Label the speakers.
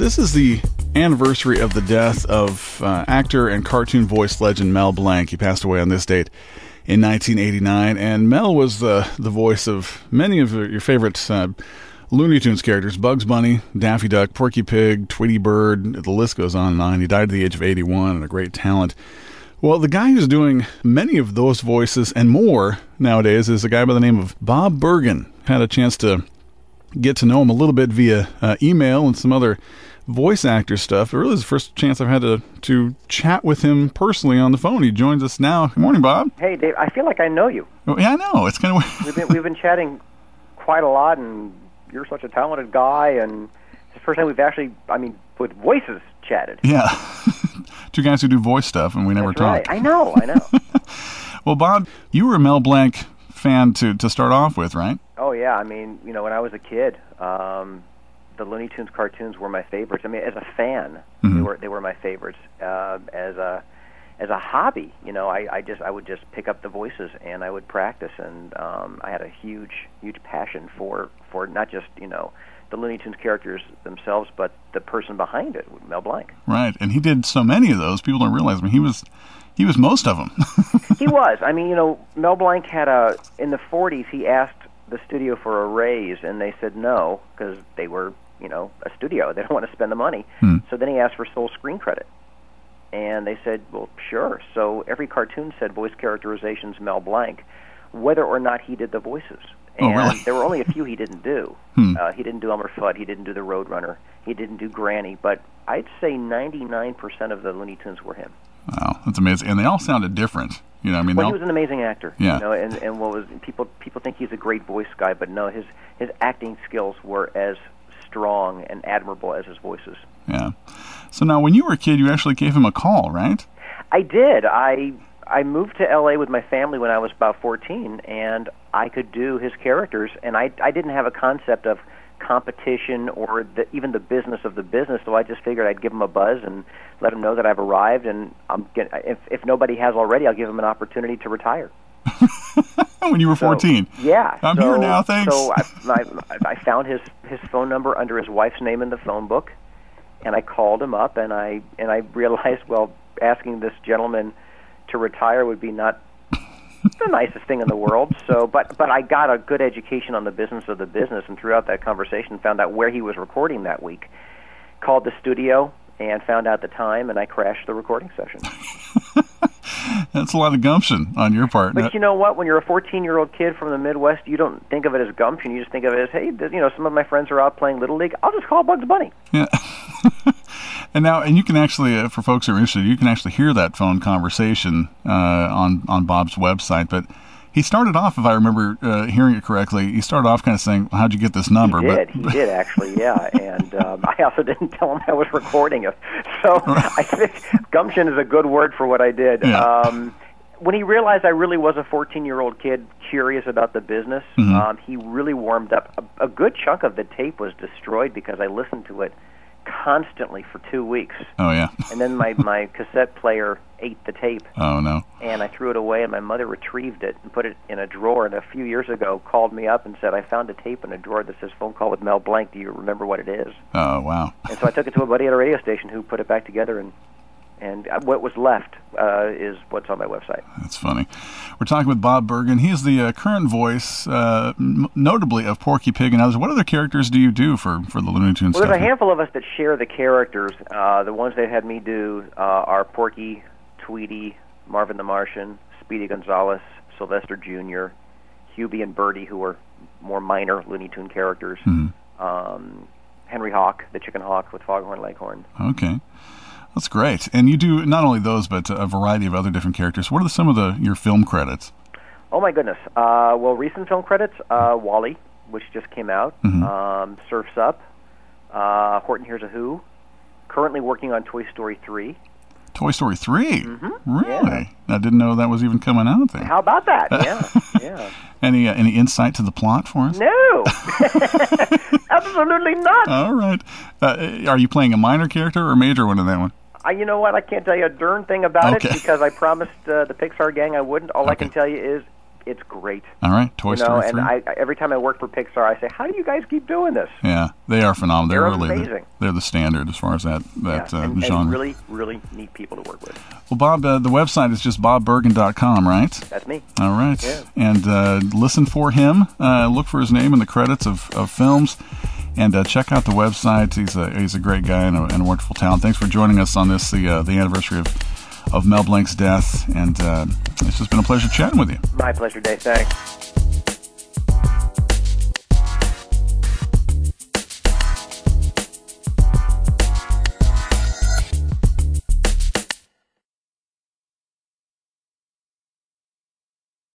Speaker 1: This is the anniversary of the death of actor and cartoon voice legend Mel Blanc. He passed away on this date in 1989, and Mel was the voice of many of your favorite Looney Tunes characters: Bugs Bunny, Daffy Duck, Porky Pig, Tweety Bird. The list goes on and on. He died at the age of 81 and a great talent. Well, the guy who's doing many of those voices and more nowadays is a guy by the name of Bob Bergen. Had a chance to get to know him a little bit via email and some other voice actor stuff. It really is the first chance I've had to chat with him personally on the phone. He joins us now. Good morning, Bob.
Speaker 2: Hey, Dave. I feel like I know you.
Speaker 1: Oh, yeah, I know. It's kind of
Speaker 2: we've been chatting quite a lot, and you're such a talented guy, and it's the first time we've actually, with voices chatted.
Speaker 1: Yeah. Two guys who do voice stuff, and we never talk.
Speaker 2: Right. I know.
Speaker 1: Well, Bob, you were a Mel Blanc fan to start off with, right?
Speaker 2: Oh, yeah. When I was a kid, the Looney Tunes cartoons were my favorites. As a fan, they were my favorites. As a hobby, I would just pick up the voices and I would practice, and I had a huge passion for not just the Looney Tunes characters themselves, but the person behind it, Mel Blanc.
Speaker 1: Right, and he did so many of those. People don't realize. He was most of them.
Speaker 2: He was. Mel Blanc had in the 40s. He asked the studio for a raise, and they said no because they were, a studio. They don't want to spend the money. So then he asked for sole screen credit, and they said, well, sure. So every cartoon said voice characterizations Mel Blanc, whether or not he did the voices. And
Speaker 1: really?
Speaker 2: There were only a few he didn't do. He didn't do Elmer Fudd. He didn't do the Roadrunner. He didn't do Granny. But I'd say 99% of the Looney Tunes were him.
Speaker 1: Wow, that's amazing. And they all sounded different. He
Speaker 2: was an amazing actor.
Speaker 1: Yeah.
Speaker 2: And what was people think he's a great voice guy, but no, his acting skills were as strong and admirable as his voices.
Speaker 1: Yeah. So now, when you were a kid, you actually gave him a call, right?
Speaker 2: I did. I moved to L.A. with my family when I was about 14, and I could do his characters, and I didn't have a concept of competition or even the business of the business, so I just figured I'd give him a buzz and let him know that I've arrived, and if nobody has already, I'll give him an opportunity to retire.
Speaker 1: When you were 14?
Speaker 2: Yeah.
Speaker 1: I'm here now, thanks.
Speaker 2: So I found his phone number under his wife's name in the phone book, and I called him up, and I realized, well, asking this gentleman to retire would be not the nicest thing in the world. So, but I got a good education on the business of the business, and throughout that conversation, found out where he was recording that week. Called the studio and found out the time, and I crashed the recording session.
Speaker 1: That's a lot of gumption on your part.
Speaker 2: But you know what? When you're a 14-year-old kid from the Midwest, you don't think of it as gumption. You just think of it as, hey, some of my friends are out playing Little League. I'll just call Bugs Bunny.
Speaker 1: Yeah. And you can actually, for folks who are interested, you can actually hear that phone conversation on Bob's website. But he started off, if I remember hearing it correctly, he started off kind of saying, how'd you get this number?
Speaker 2: He did actually, yeah. And I also didn't tell him I was recording it. So I think gumption is a good word for what I did.
Speaker 1: Yeah.
Speaker 2: When he realized I really was a 14-year-old kid curious about the business, he really warmed up. A good chunk of the tape was destroyed because I listened to it constantly for 2 weeks.
Speaker 1: Oh, yeah.
Speaker 2: And then my cassette player ate the tape.
Speaker 1: Oh, no.
Speaker 2: And I threw it away, and my mother retrieved it and put it in a drawer, and a few years ago called me up and said, I found a tape in a drawer that says phone call with Mel Blanc. Do you remember what it is?
Speaker 1: Oh, wow.
Speaker 2: And so I took it to a buddy at a radio station who put it back together, and what was left is what's on my website.
Speaker 1: That's funny. We're talking with Bob Bergen. He is the current voice, notably of Porky Pig and others. What other characters do you do for the Looney Tunes stuff?
Speaker 2: Well, there's a handful of us that share the characters. The ones they had me do are Porky, Tweety, Marvin the Martian, Speedy Gonzales, Sylvester Jr., Hubie and Bertie, who were more minor Looney Tune characters, Henry Hawk, the Chicken Hawk with Foghorn Leghorn.
Speaker 1: Okay. That's great. And you do not only those, but a variety of other different characters. What are some of your film credits?
Speaker 2: Oh, my goodness. Well, recent film credits, Wall-E, which just came out, Surf's Up, Horton Hears a Who, currently working on Toy Story 3.
Speaker 1: Toy Story 3?
Speaker 2: Mm-hmm.
Speaker 1: Really?
Speaker 2: Yeah.
Speaker 1: I didn't know that was even coming out there.
Speaker 2: How about that? Yeah.
Speaker 1: Any insight to the plot for us?
Speaker 2: No. Absolutely not.
Speaker 1: All right. Are you playing a minor character or a major one in that one?
Speaker 2: You know what? I can't tell you a darn thing about it because I promised the Pixar gang I wouldn't. All I can tell you is it's great.
Speaker 1: All right, Toy Story 3.
Speaker 2: And every time I work for Pixar, I say, how do you guys keep doing this?
Speaker 1: Yeah, they are phenomenal.
Speaker 2: They're
Speaker 1: really
Speaker 2: amazing.
Speaker 1: They're the standard as far as that
Speaker 2: and
Speaker 1: genre.
Speaker 2: really, really neat people to work with.
Speaker 1: Well, Bob, the website is just bobbergen.com, right?
Speaker 2: That's me.
Speaker 1: All right.
Speaker 2: Yeah.
Speaker 1: And listen for him. Look for his name in the credits of films. And check out the website. He's a great guy and a wonderful talent. Thanks for joining us on this, the anniversary of Mel Blanc's death. And it's just been a pleasure chatting with you.
Speaker 2: My pleasure, Dave. Thanks.